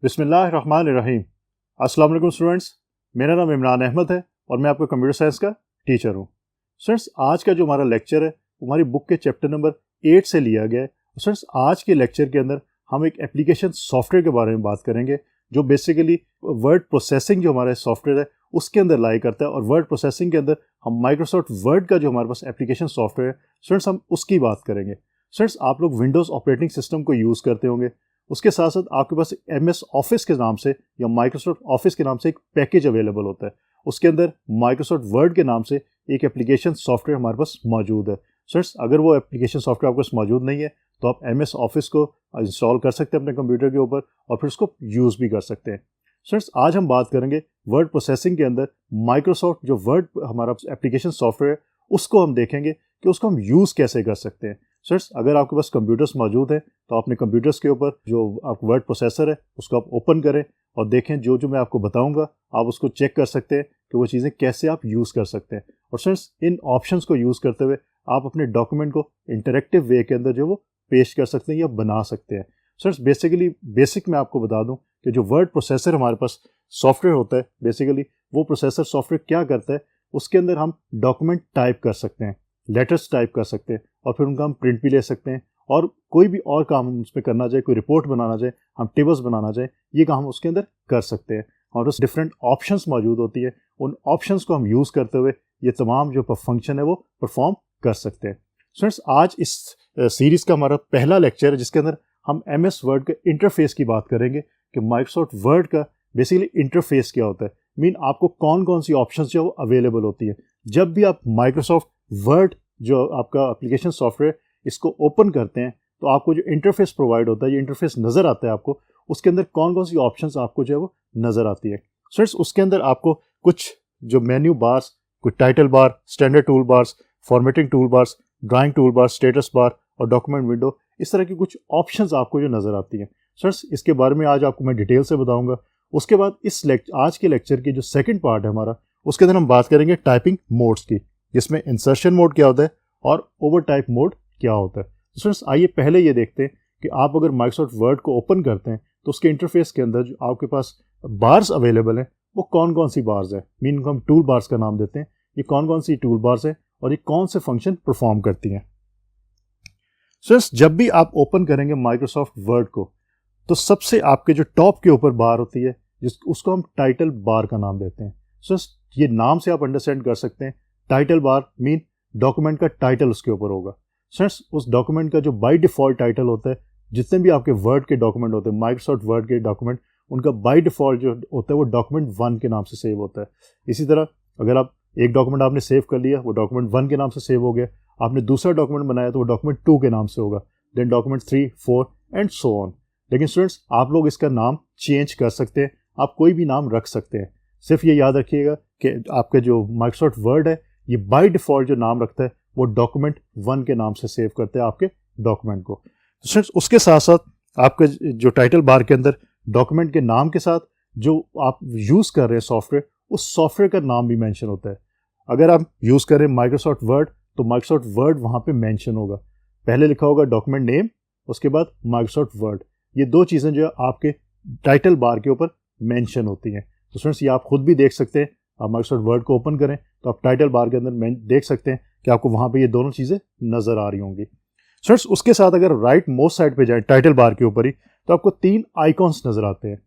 बिस्मिल्लाहिर्रहमानिर्रहीम। अस्सलाम वालेकुम स्टूडेंट्स, मेरा नाम इमरान अहमद है और मैं आपका कंप्यूटर साइंस का टीचर हूँ। स्टूडेंट्स, आज का जो हमारा लेक्चर है हमारी बुक के चैप्टर नंबर 8 से लिया गया है। स्टूडेंट्स, आज के लेक्चर के अंदर हम एक एप्लीकेशन सॉफ्टवेयर के बारे में बात करेंगे जो बेसिकली वर्ड प्रोसेसिंग जो हमारा सॉफ्टवेयर है उसके अंदर लाई करता है। और वर्ड प्रोसेसिंग के अंदर हम माइक्रोसॉफ्ट वर्ड का जो हमारे पास एप्लीकेशन सॉफ्टवेयर है स्टूडेंट्स, हम उसकी बात करेंगे। स्टूडेंट्स, आप लोग विंडोज़ ऑपरेटिंग सिस्टम को यूज़ करते होंगे, उसके साथ साथ आपके पास MS ऑफिस के नाम से या माइक्रोसॉफ्ट ऑफिस के नाम से एक पैकेज अवेलेबल होता है। उसके अंदर माइक्रोसॉफ्ट वर्ड के नाम से एक एप्लीकेशन सॉफ्टवेयर हमारे पास मौजूद है। स्टूडेंट्स, अगर वो एप्लीकेशन सॉफ्टवेयर आपके पास मौजूद नहीं है तो आप MS ऑफिस को इंस्टॉल कर सकते हैं अपने कंप्यूटर के ऊपर और फिर उसको यूज़ भी कर सकते हैं। स्टूडेंट्स, आज हम बात करेंगे वर्ड प्रोसेसिंग के अंदर माइक्रोसॉफ्ट जो वर्ड हमारा एप्लीकेशन सॉफ्टवेयर है उसको हम देखेंगे कि उसको हम यूज़ कैसे कर सकते हैं। स्टूडेंट्स, अगर आपके पास कंप्यूटर्स मौजूद हैं तो अपने कंप्यूटर्स के ऊपर जो आप वर्ड प्रोसेसर है उसको आप ओपन करें और देखें जो जो मैं आपको बताऊंगा आप उसको चेक कर सकते हैं कि वो चीज़ें कैसे आप यूज़ कर सकते हैं। और स्टूडेंट्स, इन ऑप्शंस को यूज़ करते हुए आप अपने डॉक्यूमेंट को इंटरेक्टिव वे के अंदर जो वो पेश कर सकते हैं या बना सकते हैं। स्टूडेंट्स, बेसिक मैं आपको बता दूं कि जो वर्ड प्रोसेसर हमारे पास सॉफ्टवेयर होता है बेसिकली वो प्रोसेसर सॉफ्टवेयर क्या करता है, उसके अंदर हम डॉक्यूमेंट टाइप कर सकते हैं, लेटर्स टाइप कर सकते हैं और फिर उनका हम प्रिंट भी ले सकते हैं और कोई भी और काम हम उसमें करना चाहे, कोई रिपोर्ट बनाना चाहे, हम टेबल्स बनाना चाहे, ये काम हम उसके अंदर कर सकते हैं। और उस डिफरेंट ऑप्शंस मौजूद होती है, उन ऑप्शंस को हम यूज़ करते हुए ये तमाम जो फंक्शन है वो परफॉर्म कर सकते हैं। स्टूडेंट्स, आज इस सीरीज़ का हमारा पहला लेक्चर है जिसके अंदर हम MS वर्ड के इंटरफेस की बात करेंगे कि माइक्रोसॉफ्ट वर्ड का बेसिकली इंटरफेस क्या होता है। मीन आपको कौन कौन सी ऑप्शंस जो अवेलेबल होती है जब भी आप माइक्रोसॉफ्ट वर्ड जो आपका एप्लीकेशन सॉफ्टवेयर इसको ओपन करते हैं तो आपको जो इंटरफेस प्रोवाइड होता है, ये इंटरफेस नज़र आता है आपको, उसके अंदर कौन कौन सी ऑप्शंस आपको जो है वो नज़र आती है। स्टूडेंट्स, उसके अंदर आपको कुछ जो मेन्यू बार्स, कुछ title bar, standard tool bars, formatting tool bars, drawing tool bar, status bar और डॉक्यूमेंट विंडो, इस तरह की कुछ ऑप्शंस आपको जो नज़र आती हैं। स्टूडेंट्स, इसके बारे में आज आपको मैं डिटेल से बताऊंगा। उसके बाद आज के लेक्चर की जो सेकंड पार्ट है हमारा, उसके अंदर हम बात करेंगे टाइपिंग मोड्स की, जिसमें इंसर्शन मोड क्या होता है और ओवर टाइप मोड क्या होता है। स्टूडेंट्स, आइए पहले ये देखते हैं कि आप अगर माइक्रोसॉफ्ट वर्ड को ओपन करते हैं तो उसके इंटरफेस के अंदर जो आपके पास बार्स अवेलेबल हैं वो कौन कौन सी बार्स हैं, मीन को हम टूल बार्स का नाम देते हैं। ये कौन कौन सी टूल बार्स हैं और ये कौन से फंक्शन परफॉर्म करती हैं। स्टूडेंट्स, जब भी आप ओपन करेंगे माइक्रोसॉफ्ट वर्ड को तो सबसे आपके जो टॉप के ऊपर बार होती है उसको हम टाइटल बार का नाम देते हैं। स्टूडेंट्स, ये नाम से आप अंडरस्टैंड कर सकते हैं, टाइटल बार मीन डॉक्यूमेंट का टाइटल उसके ऊपर होगा। स्टूडेंट्स, उस डॉक्यूमेंट का जो बाय डिफ़ॉल्ट टाइटल होता है, जितने भी आपके वर्ड के डॉक्यूमेंट होते हैं, माइक्रोसॉफ्ट वर्ड के डॉक्यूमेंट, उनका बाय डिफ़ॉल्ट जो होता है वो डॉक्यूमेंट 1 के नाम से सेव होता है। इसी तरह अगर आप एक डॉक्यूमेंट आपने सेव कर लिया, वो डॉक्यूमेंट 1 के नाम से सेव हो गया, आपने दूसरा डॉक्यूमेंट बनाया तो वो डॉक्यूमेंट 2 के नाम से होगा, then document 3, 4 and so on. लेकिन स्टूडेंट्स, आप लोग इसका नाम चेंज कर सकते हैं, आप कोई भी नाम रख सकते हैं। सिर्फ ये याद रखिएगा कि आपका जो माइक्रोसॉफ्ट वर्ड है ये बाय डिफ़ॉल्ट जो नाम रखता है वो डॉक्यूमेंट 1 के नाम से सेव करते हैं आपके डॉक्यूमेंट को। स्टूडेंट्स, उसके साथ साथ आपके जो टाइटल बार के अंदर डॉक्यूमेंट के नाम के साथ जो आप यूज़ कर रहे हैं सॉफ्टवेयर, उस सॉफ्टवेयर का नाम भी मेंशन होता है। अगर आप यूज़ करें माइक्रोसॉफ्ट वर्ड तो माइक्रोसॉफ्ट वर्ड वहाँ पे मेंशन होगा, पहले लिखा होगा डॉक्यूमेंट नेम, उसके बाद माइक्रोसॉफ्ट वर्ड। ये दो चीज़ें जो है आपके टाइटल बार के ऊपर मेंशन होती हैं। तो स्टूडेंट्स, ये आप खुद भी देख सकते हैं, आप माइक्रोसॉफ्ट वर्ड को ओपन करें तो आप टाइटल बार के अंदर देख सकते हैं कि आपको वहाँ पे ये दोनों चीज़ें नज़र आ रही होंगी। स्टूडेंट्स, उसके साथ अगर राइट मोस्ट साइड पे जाएं टाइटल बार के ऊपर ही तो आपको 3 आइकॉन्स नज़र आते हैं।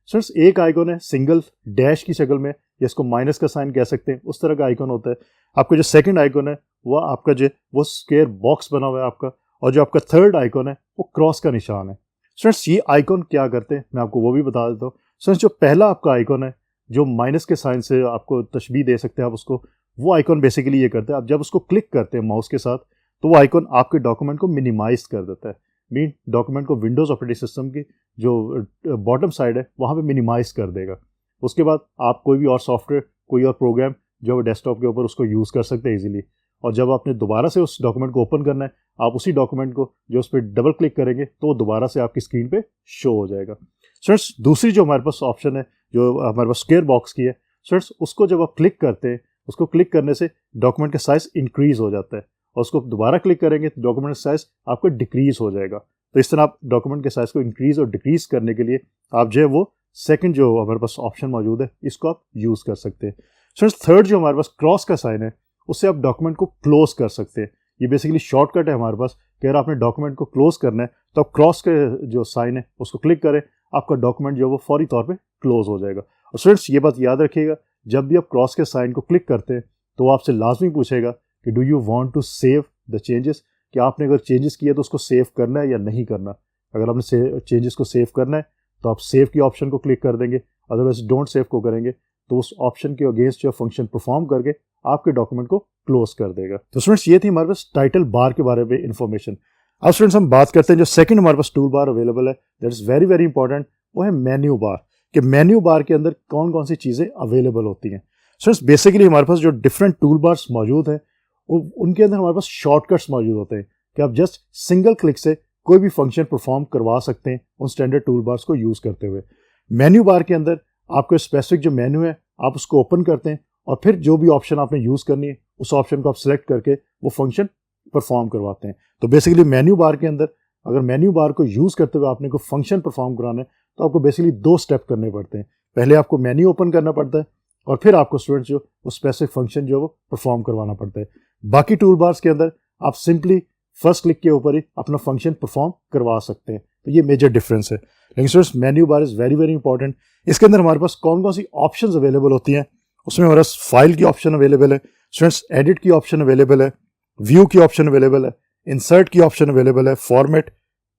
स्टूडेंट्स, एक आइकॉन है सिंगल डैश की शक्ल में, जिसको माइनस का साइन कह सकते हैं, उस तरह का आइकॉन होता है। आपका जो सेकंड आइकॉन है वो आपका जो वो स्क्वायर बॉक्स बना हुआ है आपका, और जो आपका थर्ड आइकॉन है वो क्रॉस का निशान है। स्टूडेंट्स, ये आइकॉन क्या करते हैं मैं आपको वो भी बता देता हूँ। स्टूडेंट्स, जो पहला आपका आइकॉन है जो माइनस के साइन से आपको तशबीह दे सकते हैं आप उसको, वो आइकॉन बेसिकली ये करता है, आप जब उसको क्लिक करते हैं माउस के साथ तो वो आइकॉन आपके डॉक्यूमेंट को मिनिमाइज कर देता है। मीन डॉक्यूमेंट को विंडोज़ ऑपरेटिंग सिस्टम की जो बॉटम साइड है वहाँ पे मिनिमाइज कर देगा। उसके बाद आप कोई भी और सॉफ्टवेयर, कोई और प्रोग्राम जो डेस्कटॉप के ऊपर उसको यूज़ कर सकते हैं इजीली। और जब आपने दोबारा से उस डॉक्यूमेंट को ओपन करना है, आप उसी डॉक्यूमेंट को जो उस पर डबल क्लिक करेंगे तो वो दोबारा से आपकी स्क्रीन पे शो हो जाएगा। स्टूडेंट्स, दूसरी जो हमारे पास ऑप्शन है जो हमारे पास स्क्वायर बॉक्स की है, स्टूडेंट्स, उसको जब आप क्लिक करते हैं, उसको क्लिक करने से डॉक्यूमेंट का साइज़ इंक्रीज़ हो जाता है और उसको दोबारा क्लिक करेंगे तो डॉक्यूमेंट का साइज़ आपका डिक्रीज़ हो जाएगा। तो इस तरह आप डॉक्यूमेंट के साइज़ को इंक्रीज़ और डिक्रीज़ करने के लिए आप जो है वो सेकंड जो हमारे पास ऑप्शन मौजूद है इसको आप यूज़ कर सकते हैं। स्टूडेंट्स थर्ड जो हमारे पास क्रॉस का साइन है उससे आप डॉक्यूमेंट को क्लोज कर सकते हैं। ये बेसिकली शॉर्टकट है हमारे पास कि अगर आपने डॉक्यूमेंट को क्लोज करना है तो आप क्रॉस के जो साइन है उसको क्लिक करें, आपका डॉक्यूमेंट जो है वो फौरी तौर पे क्लोज हो जाएगा। और स्टूडेंट्स ये बात याद रखिएगा, जब भी आप क्रॉस के साइन को क्लिक करते हैं तो वो आपसे लाजमी पूछेगा कि do you want to save the changes, कि आपने अगर चेंजेस किए तो उसको सेव करना है या नहीं करना। अगर आपने चेंजेस को सेव करना है तो आप सेव की ऑप्शन को क्लिक कर देंगे, अदरवाइज डोंट सेव को करेंगे तो उस ऑप्शन के अगेंस्ट जो फंक्शन परफॉर्म करके आपके डॉक्यूमेंट को क्लोज कर देगा। तो स्टूडेंट्स ये थी हमारे पास टाइटल बार के बारे में इन्फॉर्मेशन। अब स्टूडेंट्स हम बात करते हैं जो सेकंड हमारे पास टूल बार अवेलेबल है, that is very very important, वो है मेन्यू बार। कि मेन्यू बार के अंदर कौन कौन सी चीज़ें अवेलेबल होती हैं। स्टूडेंट्स बेसिकली हमारे पास जो डिफरेंट टूल बार्स मौजूद हैं उनके अंदर हमारे पास शॉर्टकट्स मौजूद होते हैं कि आप जस्ट सिंगल क्लिक से कोई भी फंक्शन परफॉर्म करवा सकते हैं उन स्टैंडर्ड टूल बार्स को यूज़ करते हुए। मेन्यू बार के अंदर आपको स्पेसिफिक जो मेन्यू है आप उसको ओपन करते हैं और फिर जो भी ऑप्शन आपने यूज़ करनी है उस ऑप्शन को आप सिलेक्ट करके वो फंक्शन परफॉर्म करवाते हैं। तो बेसिकली मेन्यू बार के अंदर अगर मेन्यू बार को यूज़ करते हुए आपने कोई फंक्शन परफॉर्म कराना है तो आपको बेसिकली 2 स्टेप करने पड़ते हैं। पहले आपको मेन्यू ओपन करना पड़ता है और फिर आपको स्टूडेंट्स जो वो स्पेसिफिक फंक्शन जो है वो परफॉर्म करवाना पड़ता है। बाकी टूल बार्स के अंदर आप सिंपली फर्स्ट क्लिक के ऊपर ही अपना फंक्शन परफॉर्म करवा सकते हैं। तो ये मेजर डिफरेंस है। लेकिन students menu bar is very very important. इसके अंदर हमारे पास कौन कौन सी ऑप्शंस अवेलेबल होती हैं, उसमें हमारे पास फाइल की ऑप्शन अवेलेबल है, स्टूडेंट्स एडिट की ऑप्शन अवेलेबल है, व्यू की ऑप्शन अवेलेबल है, इंसर्ट की ऑप्शन अवेलेबल है, फॉर्मेट,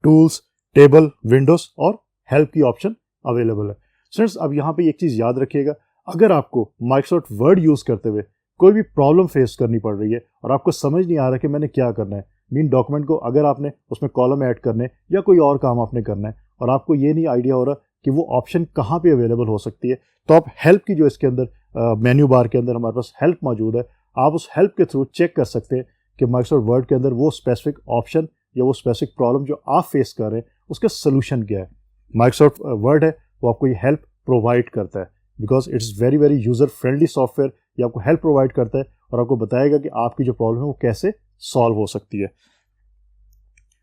टूल्स, टेबल, विंडोज और हेल्प की ऑप्शन अवेलेबल है। स्टूडेंट्स अब यहाँ पे एक चीज़ याद रखिएगा, अगर आपको माइक्रोसॉफ्ट वर्ड यूज़ करते हुए कोई भी प्रॉब्लम फेस करनी पड़ रही है और आपको समझ नहीं आ रहा कि मैंने क्या करना है, मीन डॉक्यूमेंट को अगर आपने उसमें कॉलम ऐड करने या कोई और काम आपने करना है और आपको ये नहीं आइडिया हो रहा कि वो ऑप्शन कहाँ पे अवेलेबल हो सकती है, तो आप हेल्प की जो इसके अंदर मेन्यू बार के अंदर हमारे पास हेल्प मौजूद है, आप उस हेल्प के थ्रू चेक कर सकते हैं कि माइक्रोसॉफ्ट वर्ड के अंदर वो स्पेसिफिक ऑप्शन या वो स्पेसिफिक प्रॉब्लम जो आप फेस कर रहे हैं उसका सोल्यूशन क्या है। माइक्रोसॉफ्ट वर्ड है वो आपको ये हेल्प प्रोवाइड करता है because it's very very user friendly software. ये आपको हेल्प प्रोवाइड करता है और आपको बताएगा कि आपकी जो प्रॉब्लम है वो कैसे सॉल्व हो सकती है।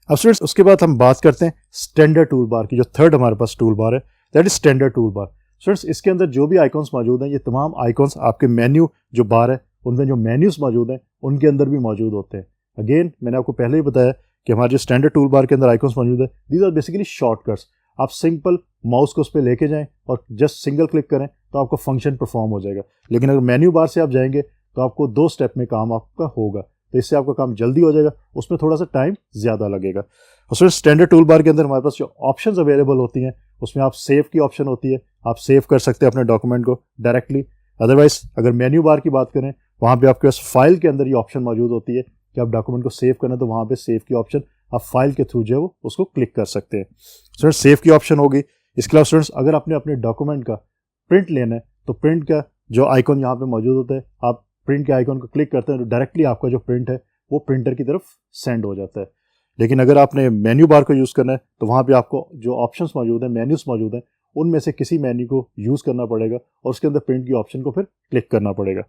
अब स्टूडेंट्स उसके बाद हम बात करते हैं स्टैंडर्ड टूल बार की। जो थर्ड हमारे पास टूल बार है that is standard tool bar. Students इसके अंदर जो भी आइकॉन्स मौजूद हैं ये तमाम आइकॉन्स आपके मेन्यू जो बार है उनमें जो मेन्यूज मौजूद हैं उनके अंदर भी मौजूद होते हैं। अगेन मैंने आपको पहले ही बताया कि हमारे जो स्टैंडर्ड टूल बार के अंदर आइकॉन्स मौजूद है दीज आर बेसिकली शॉर्टकट्स। आप सिंपल माउस को उस पर लेके जाएं और जस्ट सिंगल क्लिक करें तो आपका फंक्शन परफॉर्म हो जाएगा। लेकिन अगर मेन्यू बार से आप जाएंगे तो आपको 2 स्टेप में काम आपका होगा, तो इससे आपका काम जल्दी हो जाएगा, उसमें थोड़ा सा टाइम ज़्यादा लगेगा। और स्टैंडर्ड टूल बार के अंदर हमारे पास जो ऑप्शंस अवेलेबल होती हैं उसमें आप सेव की ऑप्शन होती है, आप सेव कर सकते हैं अपने डॉक्यूमेंट को डायरेक्टली। अदरवाइज अगर मेन्यू बार की बात करें वहाँ पे आपके पास फाइल के अंदर ये ऑप्शन मौजूद होती है कि आप डॉक्यूमेंट को सेव करना तो वहाँ पे सेव की ऑप्शन आप फाइल के थ्रू जो है वो उसको क्लिक कर सकते हैं। स्टूडेंट्स सेव की ऑप्शन होगी। इसके अलावा स्टूडेंट्स अगर आपने अपने डॉक्यूमेंट का प्रिंट लेना है तो प्रिंट का जो आइकॉन यहाँ पे मौजूद होता है आप प्रिंट के आइकॉन को क्लिक करते हैं तो डायरेक्टली आपका जो प्रिंट है वो प्रिंटर की तरफ सेंड हो जाता है। लेकिन अगर आपने मेन्यू बार को यूज़ करना है तो वहाँ पे आपको जो ऑप्शंस मौजूद हैं, मेन्यूज मौजूद हैं, उनमें से किसी मेन्यू को यूज़ करना पड़ेगा और उसके अंदर प्रिंट की ऑप्शन को फिर क्लिक करना पड़ेगा।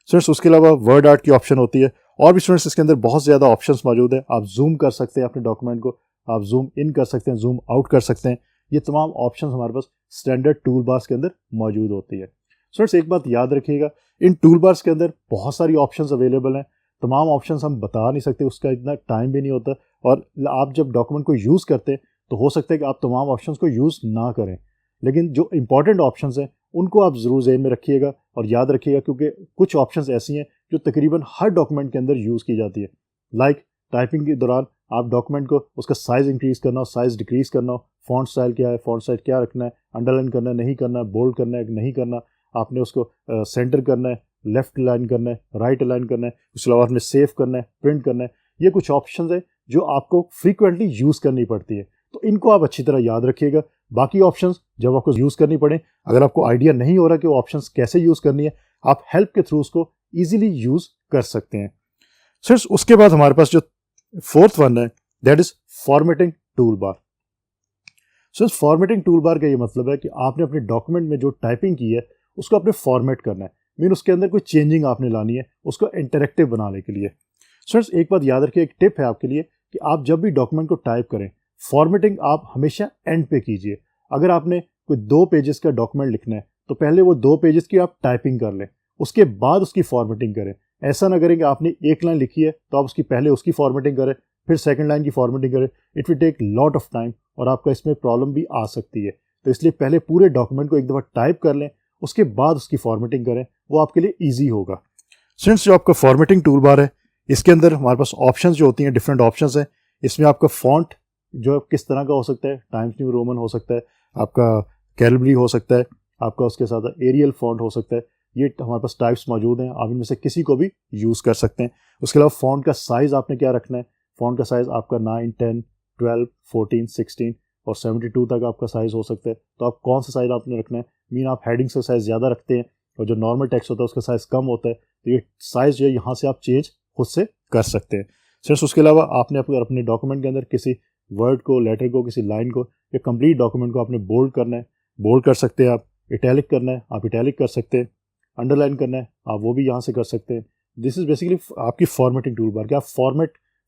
स्टूडेंट्स उसके अलावा वर्ड आर्ट की ऑप्शन होती है और भी स्टूडेंट्स इसके अंदर बहुत ज़्यादा ऑप्शंस मौजूद है। आप जूम कर सकते हैं अपने डॉक्यूमेंट को, आप जूम इन कर सकते हैं, जूम आउट कर सकते हैं। ये तमाम ऑप्शंस हमारे पास स्टैंडर्ड टूल बार्स के अंदर मौजूद होती है। स्टूडेंट्स एक बात याद रखिएगा, इन टूल बार्स के अंदर बहुत सारी ऑप्शंस अवेलेबल हैं, तमाम ऑप्शंस हम बता नहीं सकते, उसका इतना टाइम भी नहीं होता और आप जब डॉक्यूमेंट को यूज़ करते हैं तो हो सकता है कि आप तमाम ऑप्शंस को यूज़ ना करें। लेकिन जो इंपॉर्टेंट ऑप्शंस हैं उनको आप ज़रूर ज़हन में रखिएगा और याद रखिएगा क्योंकि कुछ ऑप्शंस ऐसी हैं जो तकरीबन हर डॉक्यूमेंट के अंदर यूज़ की जाती है। लाइक टाइपिंग के दौरान आप डॉक्यूमेंट को उसका साइज़ इंक्रीज़ करना हो, साइज़ डिक्रीज़ करना हो, फॉन्ट स्टाइल क्या है, फॉन्ट साइज क्या रखना है, अंडरलाइन करना है नहीं करना है, बोल्ड करना है नहीं करना, आपने उसको सेंटर करना है, लेफ्ट अलाइन करना है, राइट अलाइन करना है, उसके अलावा आपने सेव करना है, प्रिंट करना है। ये कुछ ऑप्शंस है जो आपको फ्रीक्वेंटली यूज़ करनी पड़ती है, तो इनको आप अच्छी तरह याद रखिएगा। बाकी ऑप्शंस जब आपको यूज़ करनी पड़े, अगर आपको आइडिया नहीं हो रहा कि वो ऑप्शंस कैसे यूज़ करनी है, आप हेल्प के थ्रू उसको ईजिली यूज़ कर सकते हैं। सिर्फ उसके बाद हमारे पास जो फोर्थ वन है that is formatting tool bar. So formatting tool bar का ये मतलब है कि आपने अपने डॉक्यूमेंट में जो टाइपिंग की है उसको आपने फॉर्मेट करना है, मीन उसके अंदर कोई चेंजिंग आपने लानी है उसको इंटरेक्टिव बनाने के लिए। स्टूडेंट्स एक बात याद रखिए, एक टिप है आपके लिए कि आप जब भी डॉक्यूमेंट को टाइप करें, फॉर्मेटिंग आप हमेशा एंड पे कीजिए। अगर आपने कोई 2 पेजेस का डॉक्यूमेंट लिखना है तो पहले वो 2 पेजेस की आप टाइपिंग कर लें, उसके बाद उसकी फॉर्मेटिंग करें। ऐसा ना करें कि आपने एक लाइन लिखी है तो आप उसकी पहले उसकी फॉर्मेटिंग करें, फिर सेकंड लाइन की फॉर्मेटिंग करें। It will take lot of time और आपका इसमें प्रॉब्लम भी आ सकती है। तो इसलिए पहले पूरे डॉक्यूमेंट को एक दफ़ा टाइप कर लें, उसके बाद उसकी फॉर्मेटिंग करें, वो आपके लिए ईजी होगा। सिंस जो आपका फॉर्मेटिंग टूल बार है, इसके अंदर हमारे पास ऑप्शंस जो होती हैं, डिफरेंट ऑप्शंस हैं। इसमें आपका फॉन्ट जो किस तरह का हो सकता है, टाइम्स न्यू रोमन हो सकता है, आपका कैलबरी हो सकता है, आपका उसके साथ एरियल फॉन्ट हो सकता है। ये हमारे पास टाइप्स मौजूद हैं, आप इनमें से किसी को भी यूज़ कर सकते हैं। उसके अलावा फॉन्ट का साइज़ आपने क्या रखना है, फॉन्ट का साइज़ आपका 9, 10, 12, 14, 16 और 72 तक आपका साइज़ हो सकता है। तो आप कौन सा साइज़ आपने रखना है, मीन आप हेडिंग्स का साइज़ ज़्यादा रखते हैं और जो नॉर्मल टेक्स्ट होता है उसका साइज़ कम होता है, तो ये साइज़ जो है यहाँ से आप चेंज खुद से कर सकते हैं। सिर्फ उसके अलावा आपने अपने डॉक्यूमेंट के अंदर किसी वर्ड को, लेटर को, किसी लाइन को या कंप्लीट डॉक्यूमेंट को आपने बोल्ड करना है, बोल्ड कर सकते हैं। आप इटैलिक करना है, आप इटैलिक कर सकते हैं। अंडरलाइन करना है, आप वो भी यहाँ से कर सकते हैं। दिस इज़ बेसिकली आपकी फॉर्मेटिंग टूल बार कि आप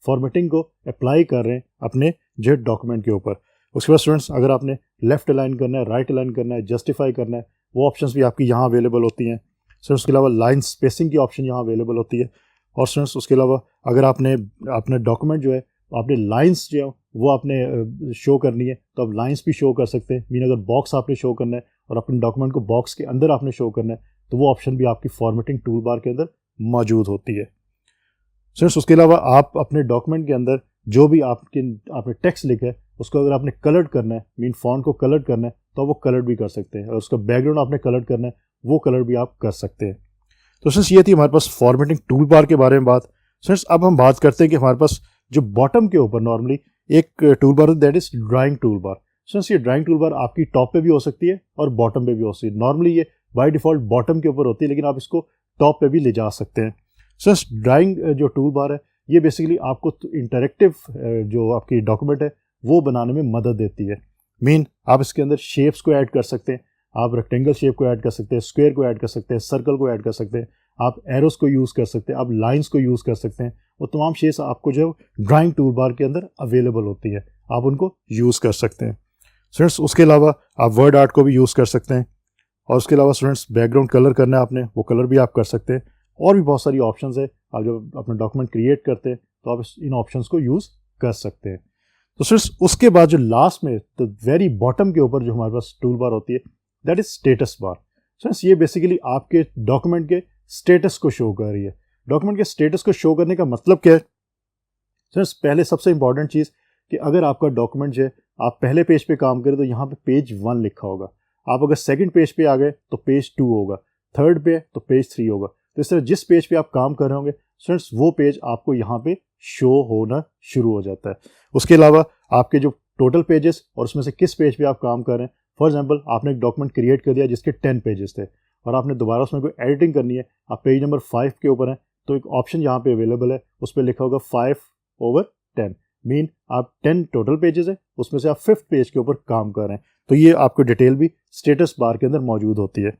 फॉर्मेटिंग को अप्लाई कर रहे हैं अपने जो डॉक्यूमेंट के ऊपर। उसके बाद स्टूडेंट्स, अगर आपने लेफ्ट अलाइन करना है, राइट अलाइन करना है, जस्टिफाई करना है, वो ऑप्शंस भी आपकी यहाँ अवेलेबल होती हैं। सर उसके अलावा लाइन स्पेसिंग की ऑप्शन यहाँ अवेलेबल होती है। और स्टूडेंट्स उसके अलावा अगर आपने अपना डॉक्यूमेंट जो है, आपने लाइंस जो है वो आपने शो करनी है, तो आप लाइंस भी शो कर सकते हैं। मीन अगर बॉक्स आपने शो करना है और अपने डॉक्यूमेंट को बॉक्स के अंदर आपने शो करना है, तो वो ऑप्शन भी आपकी फॉर्मेटिंग टूल बार के अंदर मौजूद होती है। स्टूडेंट्स उसके अलावा आप अपने डॉक्यूमेंट के अंदर जो भी आपने टेक्स्ट लिखा है उसको अगर आपने कलर करना है, मीन फॉन्ट को कलर करना है, तो वो कलर भी कर सकते हैं। और उसका बैकग्राउंड आपने कलर करना है, वो कलर भी आप कर सकते हैं। तो सिंस ये थी हमारे पास फॉर्मेटिंग टूल बार के बारे में बात। सिंस अब हम बात करते हैं कि हमारे पास जो बॉटम के ऊपर नॉर्मली एक tool bar that is drawing tool bar. Since ये ड्राइंग टूल बार आपकी टॉप पे भी हो सकती है और बॉटम पे भी हो सकती है। नॉर्मली ये बाय डिफॉल्ट बॉटम के ऊपर होती है, लेकिन आप इसको टॉप पे भी ले जा सकते हैं। सिंस ड्राइंग जो टूल बार है, ये बेसिकली आपको इंटरेक्टिव जो आपकी डॉक्यूमेंट है वो बनाने में मदद देती है। मीन आप इसके अंदर शेप्स को ऐड कर सकते हैं, आप रेक्टेंगल शेप को ऐड कर सकते हैं, स्क्वायर को ऐड कर सकते हैं, सर्कल को ऐड कर सकते हैं, आप एरोस को यूज़ कर सकते हैं, आप लाइंस को यूज़ कर सकते हैं। वो तमाम शेप्स आपको जो ड्राइंग टूल बार के अंदर अवेलेबल होती है, आप उनको यूज़ कर सकते हैं। स्टूडेंट्स उसके अलावा आप वर्ड आर्ट को भी यूज़ कर सकते हैं। और उसके अलावा स्टूडेंट्स बैकग्राउंड कलर करना है आपने, वो कलर भी आप कर सकते हैं। और भी बहुत सारी ऑप्शंस है, आप जब अपना डॉक्यूमेंट क्रिएट करते हैं तो आप इन ऑप्शंस को यूज़ कर सकते हैं। तो स्टूडेंट्स उसके बाद जो लास्ट में तो वेरी बॉटम के ऊपर जो हमारे पास टूल बार होती है that is status bar. Students ये बेसिकली आपके डॉक्यूमेंट के स्टेटस को शो कर रही है। डॉक्यूमेंट के स्टेटस को शो करने का मतलब क्या है? स्टूडेंट्स पहले सबसे इंपॉर्टेंट चीज़ कि अगर आपका डॉक्यूमेंट जो है, आप पहले पेज पे काम करें तो यहाँ पे पेज 1 लिखा होगा। आप अगर सेकंड पेज पे आ गए तो पेज 2 होगा, थर्ड पे तो पेज 3 होगा। तो इस तरह जिस पेज पे आप काम कर रहे होंगे स्टूडेंट्स वो पेज आपको यहाँ पे शो होना शुरू हो जाता है। उसके अलावा आपके जो टोटल पेजेस और उसमें से किस पेज पे आप काम कर रहे हैं, फॉर एग्जांपल आपने एक डॉक्यूमेंट क्रिएट कर दिया जिसके 10 पेजेस थे और आपने दोबारा उसमें कोई एडिटिंग करनी है, आप पेज नंबर 5 के ऊपर हैं, तो एक ऑप्शन यहाँ पे अवेलेबल है, उस पर लिखा होगा 5/10। मीन आप 10 टोटल पेजेस है, उसमें से आप 5th पेज के ऊपर काम कर रहे हैं। तो ये आपको डिटेल भी स्टेटस बार के अंदर मौजूद होती है।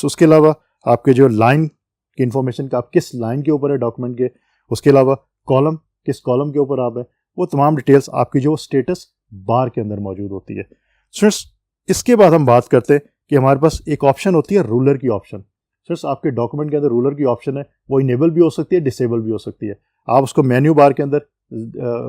उसके अलावा आपके जो लाइन की इंफॉर्मेशन का आप किस लाइन के ऊपर है डॉक्यूमेंट के, उसके अलावा कॉलम किस कॉलम के ऊपर आप है, वो तमाम डिटेल्स आपकी जो स्टेटस बार के अंदर मौजूद होती है। स्टूडेंट्स इसके बाद हम बात करते हैं कि हमारे पास एक ऑप्शन होती है रूलर की ऑप्शन। स्टूडेंट्स आपके डॉक्यूमेंट के अंदर रूलर की ऑप्शन है, वो इनेबल भी हो सकती है, डिसेबल भी हो सकती है। आप उसको मेन्यू बार के अंदर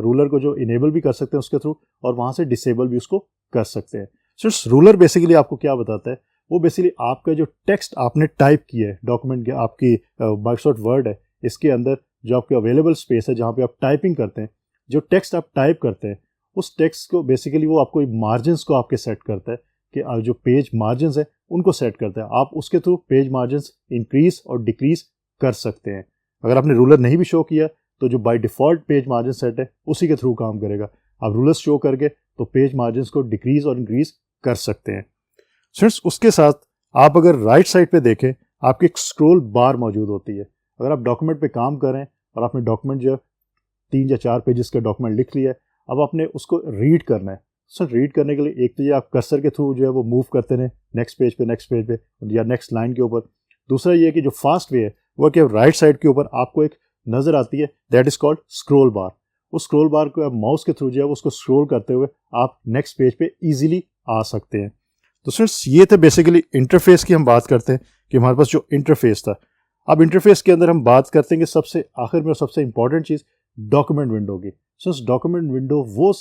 रूलर को जो इनेबल भी कर सकते हैं उसके थ्रू, और वहाँ से डिसेबल भी उसको कर सकते हैं। स्टूडेंट्स रूलर बेसिकली आपको क्या बताता है, वो बेसिकली आपका जो टेक्स्ट आपने टाइप किया है डॉक्यूमेंट के, आपकी माइक्रोसॉफ्ट वर्ड है, इसके अंदर जो आपके अवेलेबल स्पेस है जहाँ पे आप टाइपिंग करते हैं, जो टेक्स्ट आप टाइप करते हैं उस टेक्स्ट को बेसिकली वो आपको मार्जिन्स को आपके सेट करता है कि जो पेज मार्जिन्स है उनको सेट करता है। आप उसके थ्रू पेज मार्जिन्स इंक्रीज और डिक्रीज कर सकते हैं। अगर आपने रूलर नहीं भी शो किया तो जो by default page margin set है उसी के थ्रू काम करेगा। आप रूलर्स शो करके तो पेज मार्जिन्स को डिक्रीज और इंक्रीज कर सकते हैं। स्टूडेंट्स उसके साथ आप अगर राइट साइड पे देखें, आपकी एक स्क्रॉल बार मौजूद होती है। अगर आप डॉक्यूमेंट पे काम कर रहे हैं और आपने डॉक्यूमेंट जो 3 या 4 पेजेस का डॉक्यूमेंट लिख लिया है, अब आपने उसको रीड करना है। सर रीड करने के लिए एक तो ये आप कर्सर के थ्रू जो है वो मूव करते रहें नेक्स्ट पेज पे या नेक्स्ट लाइन के ऊपर। दूसरा ये कि जो फास्ट वे है वो कि राइट साइड के ऊपर आपको एक नज़र आती है दैट इज़ कॉल्ड स्क्रॉल बार। उस स्क्रॉल बार को आप माउस के थ्रू जो है उसको स्क्रॉल करते हुए आप नेक्स्ट पेज पे इजीली आ सकते हैं। तो फ्रेंड्स ये थे बेसिकली इंटरफेस की हम बात करते हैं कि हमारे पास जो इंटरफेस था। अब इंटरफेस के अंदर हम बात करते हैं कि सबसे आखिर में सबसे इंपॉर्टेंट चीज़ डॉक्यूमेंट विंडो की। फ्रेंड्स डॉक्यूमेंट विंडो वो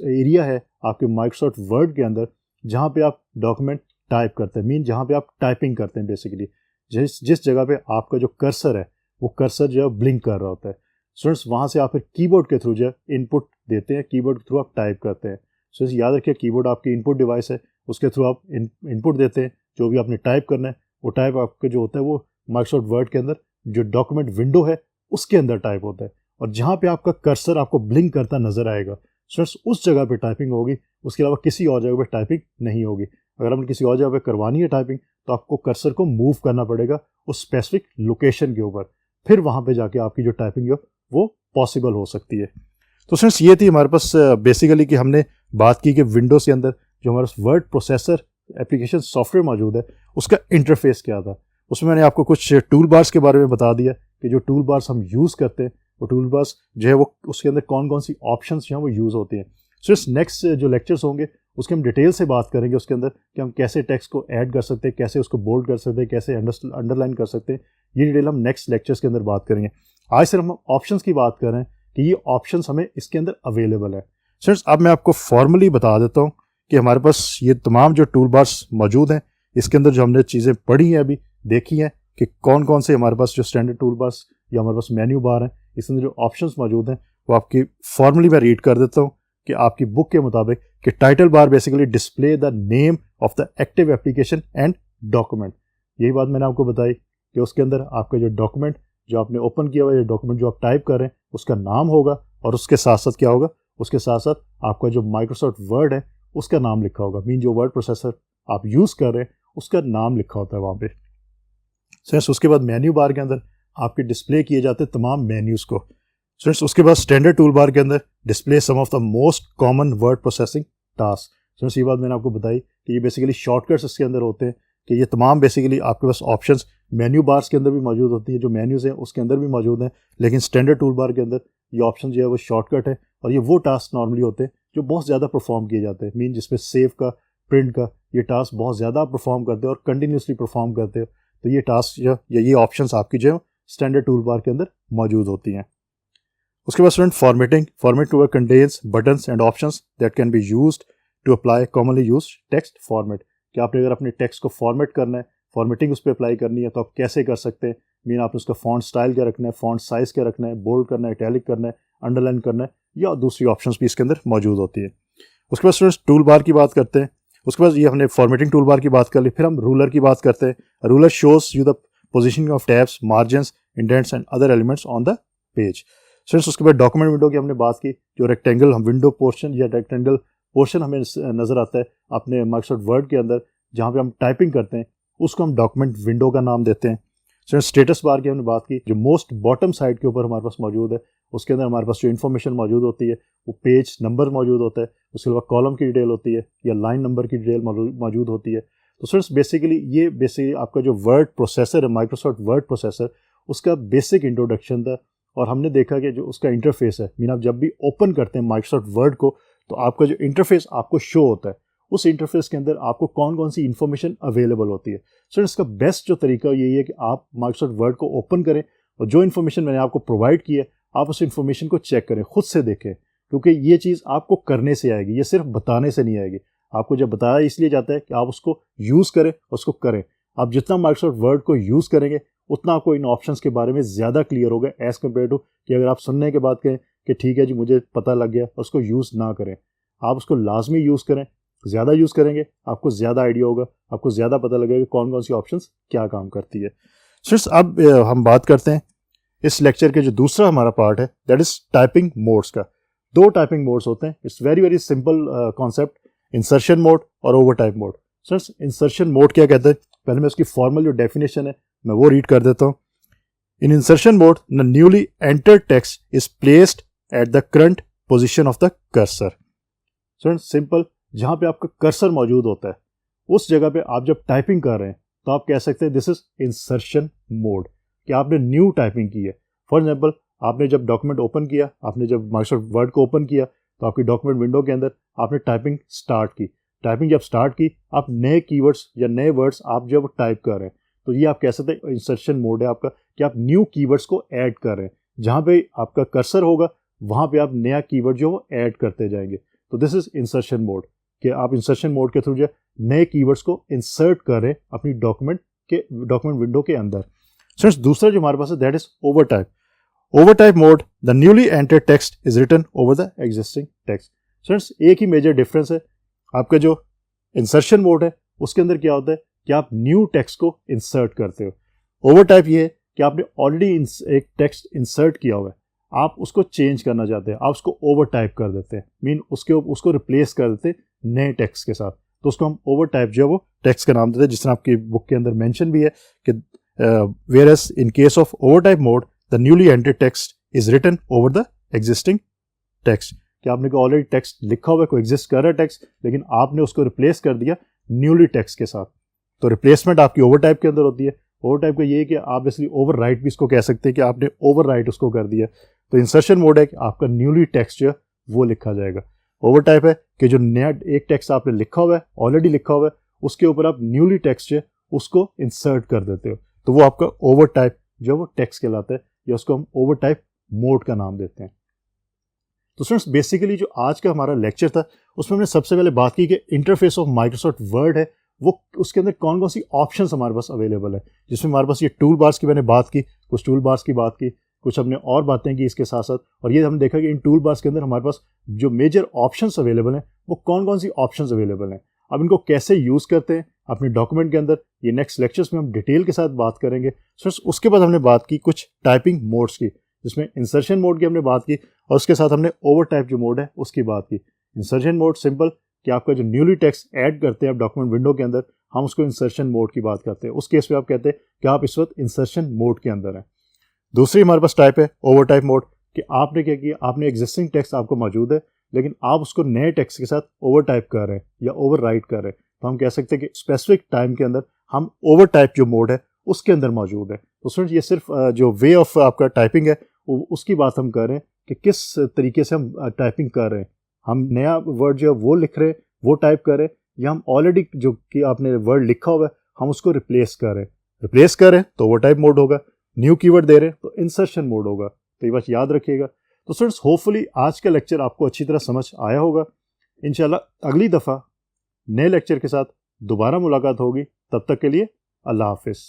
एरिया है आपके माइक्रोसॉफ्ट वर्ड के अंदर जहाँ पे आप डॉक्यूमेंट टाइप करते हैं, मीन जहाँ पे आप टाइपिंग करते हैं बेसिकली। जिस जगह पे आपका जो कर्सर है वो कर्सर जो है ब्लिंक कर रहा होता है। स्टूडेंट्स वहाँ से आप फिर कीबोर्ड के थ्रू जो है इनपुट देते हैं, कीबोर्ड के थ्रू आप टाइप करते हैं। स्टूडेंट्स याद रखिए कीबोर्ड आपकी इनपुट डिवाइस है, उसके थ्रू आप इनपुट देते हैं। जो भी आपने टाइप करना है वो टाइप आपका जो होता है वो माइक्रोसॉफ्ट वर्ड के अंदर जो डॉक्यूमेंट विंडो है उसके अंदर टाइप होता है। और जहाँ पे आपका कर्सर आपको ब्लिंक करता नजर आएगा स्टूडेंट्स उस जगह पे टाइपिंग होगी, उसके अलावा किसी और जगह पे टाइपिंग नहीं होगी। अगर आपने किसी और जगह पे करवानी है टाइपिंग तो आपको कर्सर को मूव करना पड़ेगा उस स्पेसिफिक लोकेशन के ऊपर, फिर वहाँ पे जाके आपकी जो टाइपिंग है वो पॉसिबल हो सकती है। तो फ्रेंड्स ये थी हमारे पास बेसिकली कि हमने बात की कि विंडोज़ के अंदर जो हमारा वर्ड प्रोसेसर एप्लीकेशन सॉफ्टवेयर मौजूद है उसका इंटरफेस क्या था। उसमें मैंने आपको कुछ टूल बार्स के बारे में बता दिया कि जो टूल बार्स हम यूज़ करते हैं वो टूल बार्स जो है वो उसके अंदर कौन कौन सी ऑप्शंस जो हैं वो यूज़ होती हैं। सो इस नेक्स्ट जो लेक्चर्स होंगे उसके हम डिटेल से बात करेंगे उसके अंदर कि हम कैसे टेक्स्ट को ऐड कर सकते हैं, कैसे उसको बोल्ड कर सकते हैं, कैसे अंडरलाइन कर सकते हैं। ये डिटेल हम नेक्स्ट लेक्चर्स के अंदर बात करेंगे। आज सिर्फ हम ऑप्शंस की बात कर रहे हैं कि ये ऑप्शंस हमें इसके अंदर अवेलेबल है। फ्रेंड्स अब मैं आपको फॉर्मली बता देता हूँ कि हमारे पास ये तमाम जो टूल बार्स मौजूद हैं इसके अंदर जो हमने चीज़ें पढ़ी हैं अभी देखी हैं कि कौन कौन से हमारे पास जो स्टैंडर्ड टूल बार्स या हमारे पास मेन्यू बार हैं, इसके अंदर जो ऑप्शंस मौजूद हैं वो आपकी फॉर्मली मैं रीड कर देता हूँ कि आपकी बुक के मुताबिक कि title bar basically display the name of the active application and document. यही बात मैंने आपको बताई कि उसके अंदर आपका जो डॉक्यूमेंट जो आपने ओपन किया हुआ है, डॉक्यूमेंट जो आप टाइप कर रहे हैं उसका नाम होगा और उसके साथ साथ क्या होगा, उसके साथ साथ आपका जो माइक्रोसॉफ्ट वर्ड है उसका नाम लिखा होगा, मीन जो वर्ड प्रोसेसर आप यूज़ कर रहे हैं उसका नाम लिखा होता है वहाँ पे। फ्रेंड्स उसके बाद मेन्यू बार के अंदर आपके डिस्प्ले किए जाते हैं तमाम मेन्यूज़ को। फ्रेंड्स उसके बाद स्टैंडर्ड टूल बार के अंदर display some of the most common word processing task. Friends ये बात मैंने आपको बताई कि ये बेसिकली शॉर्टकट्स इसके अंदर होते हैं कि ये तमाम बेसिकली आपके पास ऑप्शंस मेन्यू बार्स के अंदर भी मौजूद होती है, जो मेन्यूज़ हैं उसके अंदर भी मौजूद हैं, लेकिन स्टैंडर्ड टूल बार के अंदर ये ऑप्शन जो है वो शॉर्टकट है और ये वो टास्क नॉर्मली होते हैं जो बहुत ज़्यादा परफॉर्म किए जाते हैं, मीन जिसमें सेव का, प्रिंट का ये टास्क बहुत ज़्यादा परफॉर्म करते हैं और कंटिन्यूसली परफॉर्म करते हो। तो ये टास्क जो या ये ऑप्शंस आपकी जो है स्टैंडर्ड टूल बार के अंदर मौजूद होती हैं। उसके बाद student format tool contains buttons and options that can be used to apply commonly used text format. कि आपने अगर अपने टेक्स्ट को फॉर्मेट करना है, फॉर्मेटिंग उस पर अप्लाई करनी है तो आप कैसे कर सकते हैं, मीन आपने उसका फॉन्ट स्टाइल क्या रखना है, फॉन्ट साइज़ क्या रखना है, बोल्ड करना है, इटैलिक करना है, अंडरलाइन करना है, या दूसरी ऑप्शंस भी इसके अंदर मौजूद होती है। उसके बाद स्टूडेंट्स टूल बार की बात करते हैं। उसके बाद ये हमने फॉर्मेटिंग टूल बार की बात कर ली, फिर हम रूलर की बात करते हैं। Ruler shows you the positioning of tabs, margins, indents and other elements on the page. Friends उसके बाद डॉक्यूमेंट विंडो की हमने बात की, जो रेक्टेंगल हम विंडो पोर्शन या रेक्टेंगल पोर्शन हमें नज़र आता है अपने माइक्रोसॉफ्ट वर्ड के अंदर जहाँ पे हम टाइपिंग करते हैं उसको हम डॉक्यूमेंट विंडो का नाम देते हैं। फ्रेंड्स स्टेटस बार की हमने बात की, जो मोस्ट बॉटम साइड के ऊपर हमारे पास मौजूद है, उसके अंदर हमारे पास जो इन्फॉर्मेशन मौजूद होती है वो पेज नंबर मौजूद होता है, उसके अलावा कॉलम की डिटेल होती है या लाइन नंबर की डिटेल मौजूद होती है। तो फ्रेंड्स बेसिकली आपका जो वर्ड प्रोसेसर है, माइक्रोसॉफ्ट वर्ड प्रोसेसर, उसका बेसिक इंट्रोडक्शन था। और हमने देखा कि जो उसका इंटरफेस है, मीन आप जब भी ओपन करते हैं माइक्रोसॉफ्ट वर्ड को तो आपका जो इंटरफेस आपको शो होता है, उस इंटरफेस के अंदर आपको कौन कौन सी इन्फॉर्मेशन अवेलेबल होती है। सो इसका बेस्ट जो तरीका यही है कि आप माइक्रोसॉफ्ट वर्ड को ओपन करें और जो इन्फॉर्मेशन मैंने आपको प्रोवाइड की है आप उस इन्फॉर्मेशन को चेक करें, खुद से देखें, क्योंकि ये चीज़ आपको करने से आएगी, ये सिर्फ बताने से नहीं आएगी। आपको जब बताया इसलिए जाता है कि आप उसको यूज़ करें, उसको करें। आप जितना माइक्रोसॉफ्ट वर्ड को यूज़ करेंगे उतना आपको इन ऑप्शंस के बारे में ज़्यादा क्लियर होगा एज़ कम्पेयर टू कि अगर आप सुनने के बाद कहें कि ठीक है जी मुझे पता लग गया, उसको यूज़ ना करें। आप उसको लाजमी यूज़ करें, ज़्यादा यूज़ करेंगे आपको ज़्यादा आइडिया होगा, आपको ज़्यादा पता लगेगा कि कौन कौन सी ऑप्शंस क्या काम करती है। सिर्फ अब हम बात करते हैं इस लेक्चर के जो दूसरा हमारा पार्ट है, दैट इज़ टाइपिंग मोड्स का। दो टाइपिंग मोड्स होते हैं, it's very very simple concept, insertion mode और overtype mode. Sir insertion mode क्या कहते हैं, पहले मैं उसकी फॉर्मल जो डेफिनेशन है मैं वो रीड कर देता हूँ। In insertion mode the newly entered text is placed at the current position of the cursor. Sir simple, जहाँ पे आपका कर्सर मौजूद होता है उस जगह पे आप जब टाइपिंग कर रहे हैं तो आप कह सकते हैं दिस इज इंसर्शन मोड, कि आपने न्यू टाइपिंग की है। फॉर एग्जाम्पल आपने जब डॉक्यूमेंट ओपन किया, आपने जब माइक्रोसॉफ्ट वर्ड को ओपन किया तो आपकी डॉक्यूमेंट विंडो के अंदर आपने टाइपिंग स्टार्ट की। टाइपिंग जब स्टार्ट की, आप नए कीवर्ड्स या नए वर्ड्स आप जब टाइप कर रहे हैं, तो ये आप कह सकते हैं इंसर्शन मोड है आपका, कि आप न्यू कीवर्ड्स को ऐड कर रहे हैं। जहाँ पे आपका कर्सर होगा वहाँ पे आप नया कीवर्ड जो वो ऐड करते जाएंगे। तो दिस इज इंसर्शन मोड, कि आप इंसर्शन मोड के थ्रू जो नए कीवर्ड्स को इंसर्ट कर रहे हैं अपनी डॉक्यूमेंट विंडो के अंदर। फ्रेंड्स, दूसरा जो हमारे पास है that is overtype. Overtype mode, the newly entered text is written over the existing text. Friends, एक ही मेजर डिफरेंस है, आपका जो इंसर्शन मोड है उसके अंदर क्या होता है कि आप न्यू टेक्स्ट को इंसर्ट करते हो। ओवरटाइप ये है कि आपने ऑलरेडी एक टेक्स्ट इंसर्ट किया हुआ है, आप उसको चेंज करना चाहते हैं, आप उसको ओवरटाइप कर देते हैं, मीन उसको रिप्लेस कर देते हैं नए टेक्स्ट के साथ, तो उसको हम ओवरटाइप जो है वो टेक्स्ट का नाम देते हैं, जिस तरह आपकी बुक के अंदर मेंशन भी है कि whereas in case of overtype mode the newly entered text is written over the existing text, कि आपने ऑलरेडी टेक्स्ट लिखा हुआ है, कोई एग्जिस्ट कर रहा है टेक्स्ट, लेकिन आपने उसको रिप्लेस कर दिया न्यूली टेक्स्ट के साथ। तो रिप्लेसमेंट आपकी ओवरटाइप के अंदर होती है। ओवरटाइप का ये है कि आप इसलिए ओवरराइट भी इसको कह सकते हैं कि आपने ओवरराइट उसको कर दिया। तो इंसर्शन मोड है कि आपका न्यूली टेक्स्ट जो है वो लिखा जाएगा। ओवरटाइप है कि जो नया एक टेक्स्ट आपने लिखा हुआ है, ऑलरेडी लिखा हुआ है, उसके ऊपर आप न्यूली टेक्स्ट जो है उसको इंसर्ट कर देते हो, तो वो आपका ओवरटाइप जो वो टेक्स्ट कहलाता है, या उसको हम ओवरटाइप मोड का नाम देते हैं। तो फ्रेंड्स, बेसिकली जो आज का हमारा लेक्चर था उसमें हमने सबसे पहले बात की कि इंटरफेस ऑफ माइक्रोसॉफ्ट वर्ड है वो उसके अंदर कौन कौन सी ऑप्शंस हमारे पास अवेलेबल है, जिसमें हमारे पास ये टूल बार्स की मैंने बात की, कुछ टूल बार्स की बात की, कुछ हमने और बातें की इसके साथ साथ, और ये हमने देखा कि इन टूल बार्स के अंदर हमारे पास जो मेजर ऑप्शंस अवेलेबल हैं वो कौन कौन सी ऑप्शंस अवेलेबल हैं। अब इनको कैसे यूज़ करते हैं अपने डॉक्यूमेंट के अंदर, ये नेक्स्ट लेक्चर्स में हम डिटेल के साथ बात करेंगे। उसके बाद हमने बात की कुछ टाइपिंग मोड्स की, जिसमें इंसर्शन मोड की हमने बात की, और उसके साथ हमने ओवरटाइप जो मोड है उसकी बात की। इंसर्शन मोड सिंपल, कि आपका जो न्यूली टेक्स्ट ऐड करते हैं आप डॉक्यूमेंट विंडो के अंदर, हम उसको इंसर्शन मोड की बात करते हैं। उस केस में आप कहते हैं कि आप इस वक्त इंसर्शन मोड के अंदर हैं। दूसरी हमारे पास टाइप है ओवरटाइप मोड, कि आपने क्या किया, आपने एग्जिस्टिंग टेक्स्ट आपको मौजूद है लेकिन आप उसको नए टेक्स्ट के साथ ओवरटाइप कर रहे हैं या ओवर राइट कर रहे हैं, तो हम कह सकते हैं कि स्पेसिफिक टाइम के अंदर हम ओवरटाइप जो मोड है उसके अंदर मौजूद है। तो स्टूडेंट, ये सिर्फ जो वे ऑफ आपका टाइपिंग है उसकी बात हम कर रहे हैं कि किस तरीके से हम टाइपिंग कर रहे हैं। हम नया वर्ड जो है वो लिख रहे हैं, वो टाइप कर रहे हैं, या हम ऑलरेडी जो कि आपने वर्ड लिखा हुआ है हम उसको रिप्लेस कर रहे हैं। रिप्लेस कर रहे हैं तो ओवरटाइप मोड होगा, न्यू कीवर्ड दे रहे हैं तो इंसर्शन मोड होगा। तो ये बात याद रखिएगा। तो स्टूडेंट्स, होपफुली आज का लेक्चर आपको अच्छी तरह समझ आया होगा। इंशाल्लाह अगली दफ़ा नए लेक्चर के साथ दोबारा मुलाकात होगी। तब तक के लिए अल्लाह हाफिज़।